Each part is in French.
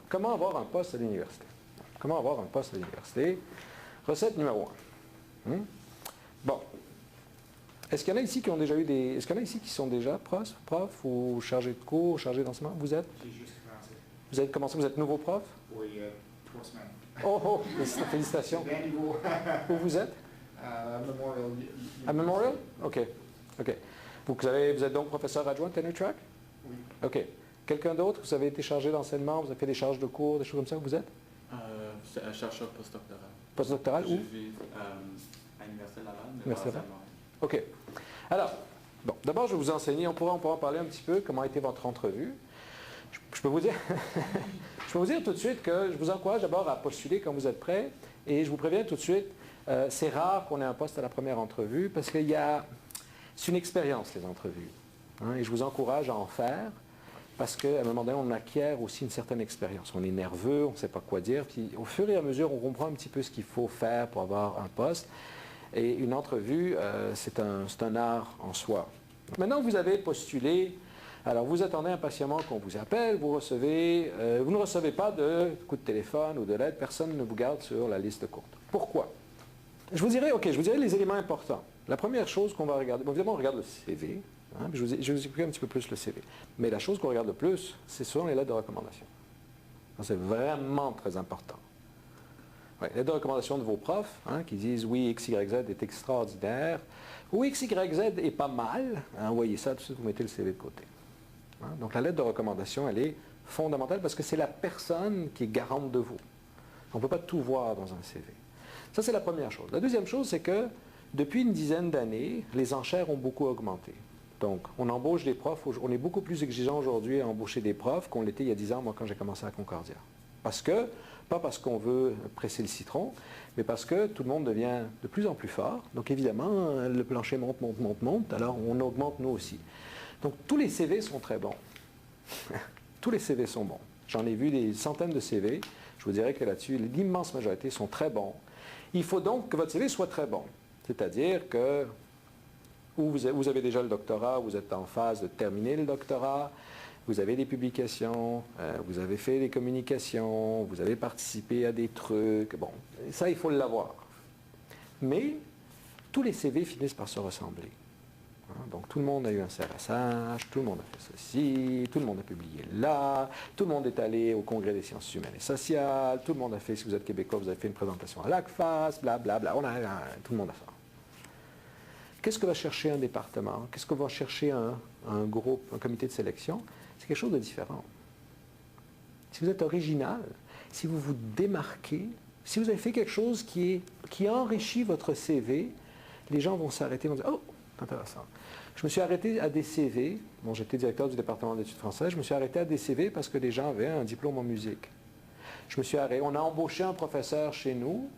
Comment avoir un poste à l'université? Comment avoir un poste à l'université? Recette numéro 1. Bon. Est-ce qu'il y en a ici qui ont déjà eu des... Est-ce qu'il y en a ici qui sont déjà profs ou chargés de cours, chargés d'enseignement? Vous êtes? J'ai juste commencé. Vous avez commencé, vous êtes nouveau prof? Oui, 3 semaines. Oh, félicitations. C'est bien nouveau. Où vous êtes? À Memorial. À Memorial? OK. Vous êtes donc professeur adjoint tenure track? Oui. OK. Quelqu'un d'autre? Vous avez été chargé d'enseignement, vous avez fait des charges de cours, des choses comme ça? Vous êtes? C'est un chercheur postdoctoral. Postdoctoral où? Je vis à l'Université Laval, mais Université pas à Laval. Montréal. OK. Alors, bon, d'abord, je vais vous enseigner, on pourra en parler un petit peu, comment a été votre entrevue. Je peux vous dire, je peux vous dire tout de suite que je vous encourage d'abord à postuler quand vous êtes prêt. Et je vous préviens tout de suite, c'est rare qu'on ait un poste à la première entrevue parce que c'est une expérience, les entrevues. Et je vous encourage à en faire parce qu'à un moment donné, on acquiert aussi une certaine expérience. On est nerveux, on ne sait pas quoi dire. Puis au fur et à mesure, on comprend un petit peu ce qu'il faut faire pour avoir un poste. Et une entrevue, c'est un art en soi. Maintenant, vous avez postulé. Alors, vous attendez impatiemment qu'on vous appelle. Vous ne recevez pas de coup de téléphone ou de lettre. Personne ne vous garde sur la liste courte. Pourquoi? Je vous dirais les éléments importants. La première chose qu'on va regarder, bon, évidemment, on regarde le CV. Je vais vous expliquer un petit peu plus le CV. Mais la chose qu'on regarde le plus, c'est souvent les lettres de recommandation. C'est vraiment très important. Ouais, lettres de recommandation de vos profs qui disent oui, X, Y, Z est extraordinaire, ou X, Y, Z est pas mal. Envoyez ça, tout de suite, vous mettez le CV de côté. Donc la lettre de recommandation, elle est fondamentale parce que c'est la personne qui est garante de vous. On ne peut pas tout voir dans un CV. Ça, c'est la première chose. La deuxième chose, c'est que depuis une dizaine d'années, les enchères ont beaucoup augmenté. Donc, on embauche des profs, on est beaucoup plus exigeant aujourd'hui à embaucher des profs qu'on l'était il y a 10 ans, moi, quand j'ai commencé à Concordia. Pas parce qu'on veut presser le citron, mais parce que tout le monde devient de plus en plus fort. Donc, évidemment, le plancher monte, alors on augmente nous aussi. Donc, tous les CV sont très bons. Tous les CV sont bons. J'en ai vu des centaines de CV. Je vous dirais que là-dessus, l'immense majorité sont très bons. Il faut donc que votre CV soit très bon. C'est-à-dire que vous avez déjà le doctorat, vous êtes en phase de terminer le doctorat, vous avez des publications, vous avez fait des communications, vous avez participé à des trucs. Bon, ça, il faut l'avoir. Mais tous les CV finissent par se ressembler. Donc, tout le monde a eu un CRSH, tout le monde a fait ceci, tout le monde a publié là, tout le monde est allé au Congrès des sciences humaines et sociales, tout le monde a fait, si vous êtes québécois, vous avez fait une présentation à l'ACFAS, blablabla, tout le monde a ça. Qu'est-ce que va chercher un département? Qu'est-ce que va chercher un groupe, un comité de sélection? C'est quelque chose de différent. Si vous êtes original, si vous vous démarquez, si vous avez fait quelque chose qui enrichit votre CV, les gens vont s'arrêter et vont dire « Oh, c'est intéressant ». Je me suis arrêté à des CV, bon, j'étais directeur du département d'études françaises, je me suis arrêté à des CV parce que les gens avaient un diplôme en musique. On a embauché un professeur chez nous.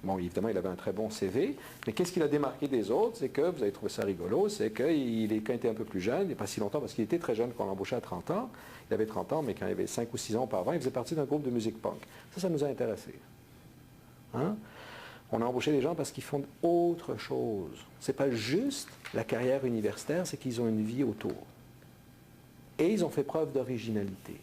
Bon, évidemment, il avait un très bon CV, mais qu'est-ce qu'il a démarqué des autres? C'est que, vous avez trouvé ça rigolo, c'est quand il était un peu plus jeune, il n'y a pas si longtemps, parce qu'il était très jeune quand on l'a embauché à 30 ans, il avait 30 ans, mais quand il avait 5 ou 6 ans auparavant, il faisait partie d'un groupe de musique punk. Ça nous a intéressés. On a embauché des gens parce qu'ils font autre chose. Ce n'est pas juste la carrière universitaire, c'est qu'ils ont une vie autour. Et ils ont fait preuve d'originalité.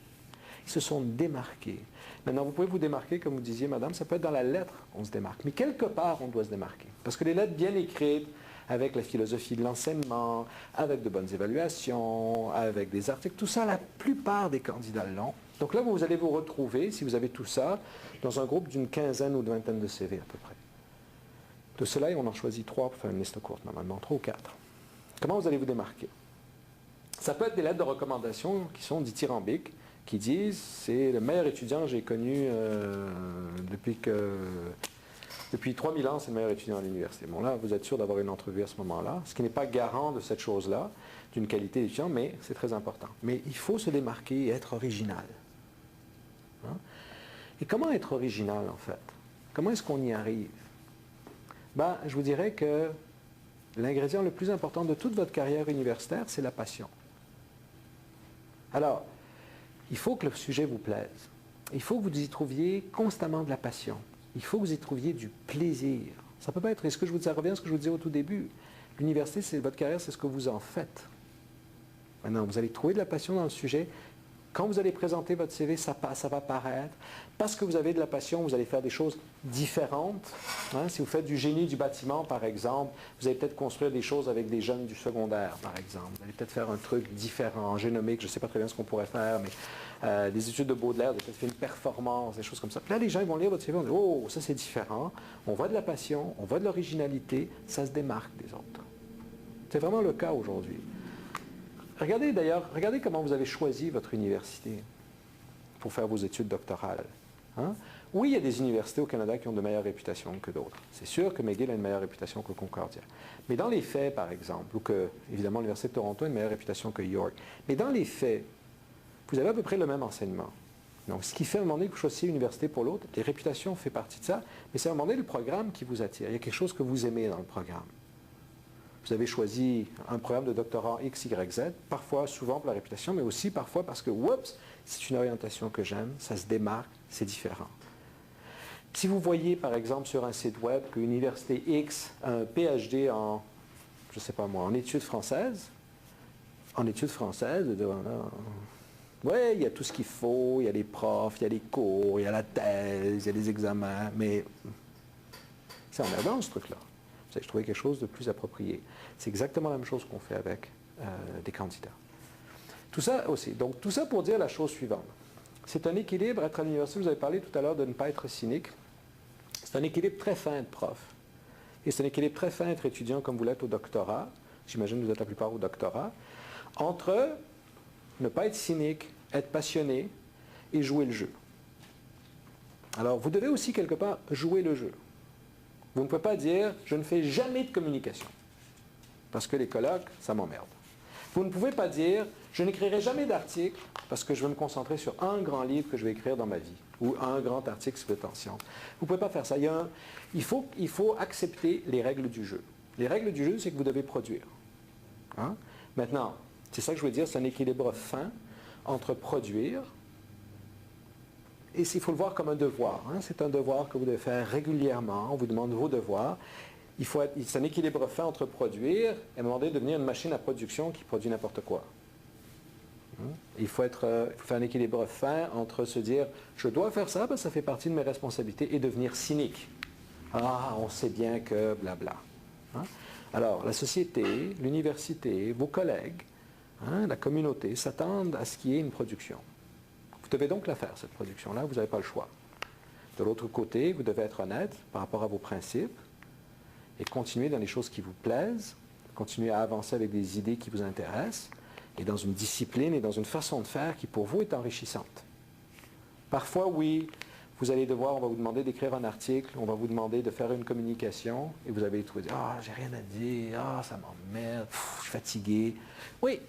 Ils se sont démarqués. Maintenant, vous pouvez vous démarquer, comme vous disiez, madame, ça peut être dans la lettre, on se démarque. Mais quelque part, on doit se démarquer. Parce que les lettres bien écrites, avec la philosophie de l'enseignement, avec de bonnes évaluations, avec des articles, tout ça, la plupart des candidats l'ont. Donc là, vous allez vous retrouver, si vous avez tout ça, dans un groupe d'une quinzaine ou de vingtaine de CV à peu près. De cela, on en choisit 3 pour faire une liste courte, normalement, 3 ou 4. Comment vous allez vous démarquer? Ça peut être des lettres de recommandation qui sont dithyrambiques, qui disent « c'est le meilleur étudiant que j'ai connu depuis 3000 ans, c'est le meilleur étudiant à l'université ». Bon, là, vous êtes sûr d'avoir une entrevue à ce moment-là, ce qui n'est pas garant de cette chose-là, d'une qualité d'étudiant, mais c'est très important. Mais il faut se démarquer et être original. Et comment être original, en fait? Comment est-ce qu'on y arrive? Je vous dirais que l'ingrédient le plus important de toute votre carrière universitaire, c'est la passion. Alors, il faut que le sujet vous plaise. Il faut que vous y trouviez constamment de la passion. Il faut que vous y trouviez du plaisir. Ça ne peut pas être, ça revient à ce que je vous disais au tout début. L'université, c'est votre carrière, c'est ce que vous en faites. Maintenant, vous allez trouver de la passion dans le sujet. Quand vous allez présenter votre CV, ça va paraître. Parce que vous avez de la passion, vous allez faire des choses différentes. Hein? Si vous faites du génie du bâtiment, par exemple, vous allez peut-être construire des choses avec des jeunes du secondaire, par exemple. Vous allez peut-être faire un truc différent, génomique, je ne sais pas très bien ce qu'on pourrait faire, mais des études de Baudelaire, vous allez peut-être faire une performance, des choses comme ça. Puis là, les gens ils vont lire votre CV, ils vont dire « Oh, ça c'est différent. On voit de la passion, on voit de l'originalité, ça se démarque des autres. » C'est vraiment le cas aujourd'hui. Regardez comment vous avez choisi votre université pour faire vos études doctorales. Hein? Oui, il y a des universités au Canada qui ont de meilleures réputations que d'autres. C'est sûr que McGill a une meilleure réputation que Concordia. Mais dans les faits, par exemple, ou que, évidemment, l'Université de Toronto a une meilleure réputation que York, mais dans les faits, vous avez à peu près le même enseignement. Donc, ce qui fait à un moment donné que vous choisissez une université pour l'autre, les réputations font partie de ça, mais c'est à un moment donné le programme qui vous attire. Il y a quelque chose que vous aimez dans le programme. Vous avez choisi un programme de doctorat X, Y, Z, parfois, souvent pour la réputation, mais aussi parfois parce que, oups, c'est une orientation que j'aime, ça se démarque, c'est différent. Si vous voyez, par exemple, sur un site web que l'université X a un PhD en, je ne sais pas moi, en études françaises, oui, il y a tout ce qu'il faut, il y a les profs, il y a les cours, il y a la thèse, il y a les examens, mais c'est emmerdant ce truc-là. Vous allez trouver quelque chose de plus approprié. C'est exactement la même chose qu'on fait avec des candidats. Tout ça aussi. Donc, tout ça pour dire la chose suivante. C'est un équilibre, être à l'université, vous avez parlé tout à l'heure de ne pas être cynique. C'est un équilibre très fin être prof. Et c'est un équilibre très fin être étudiant comme vous l'êtes au doctorat. J'imagine que vous êtes la plupart au doctorat. Entre ne pas être cynique, être passionné et jouer le jeu. Alors, vous devez aussi quelque part jouer le jeu. Vous ne pouvez pas dire « je ne fais jamais de communication » parce que les colloques, ça m'emmerde. Vous ne pouvez pas dire « je n'écrirai jamais d'article parce que je veux me concentrer sur un grand livre que je vais écrire dans ma vie » ou un grand article sur tension. Vous ne pouvez pas faire ça. Il faut accepter les règles du jeu. Les règles du jeu, c'est que vous devez produire. Hein? Maintenant, c'est ça que je veux dire, c'est un équilibre fin entre produire et il faut le voir comme un devoir. Hein? C'est un devoir que vous devez faire régulièrement. On vous demande vos devoirs. C'est un équilibre fin entre produire et à un moment donné devenir une machine à production qui produit n'importe quoi. Il faut faire un équilibre fin entre se dire « je dois faire ça parce que ça fait partie de mes responsabilités » et devenir cynique. « Ah, on sait bien que blabla. Hein? » Alors, la société, l'université, vos collègues, hein, la communauté s'attendent à ce qu'il y ait une production. Vous devez donc la faire, cette production-là, vous n'avez pas le choix. De l'autre côté, vous devez être honnête par rapport à vos principes et continuer dans les choses qui vous plaisent, continuer à avancer avec des idées qui vous intéressent et dans une discipline et dans une façon de faire qui pour vous est enrichissante. Parfois, oui, vous allez devoir, on va vous demander d'écrire un article, on va vous demander de faire une communication et vous allez trouver, ah, j'ai rien à dire, ah, ça m'emmerde, je suis fatigué. Oui,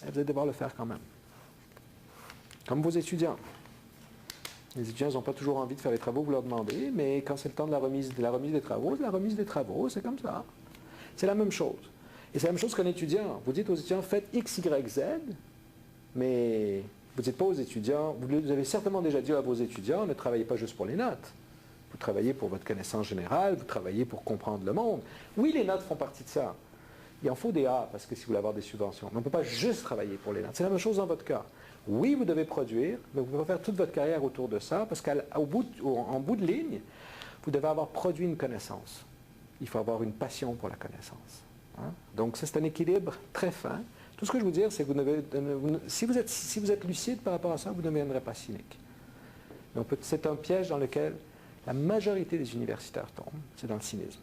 vous allez devoir le faire quand même. Comme vos étudiants. Les étudiants n'ont pas toujours envie de faire les travaux que vous leur demandez, mais quand c'est le temps de la remise des travaux, c'est comme ça. C'est la même chose. Et c'est la même chose qu'un étudiant. Vous dites aux étudiants, faites X, Y, Z, mais vous ne dites pas aux étudiants, vous avez certainement déjà dit à vos étudiants, ne travaillez pas juste pour les notes. Vous travaillez pour votre connaissance générale, vous travaillez pour comprendre le monde. Oui, les notes font partie de ça. Il en faut des A, parce que si vous voulez avoir des subventions. Mais on ne peut pas juste travailler pour les notes. C'est la même chose dans votre cas. Oui, vous devez produire, mais vous ne pouvez pas faire toute votre carrière autour de ça, parce qu'en bout de ligne, vous devez avoir produit une connaissance. Il faut avoir une passion pour la connaissance. Hein? Donc, c'est un équilibre très fin. Tout ce que je veux dire, c'est que si vous êtes lucide par rapport à ça, vous ne deviendrez pas cynique. C'est un piège dans lequel la majorité des universitaires tombent, c'est dans le cynisme.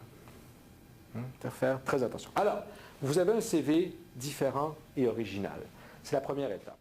Il faut faire très attention. Alors, vous avez un CV différent et original. C'est la première étape.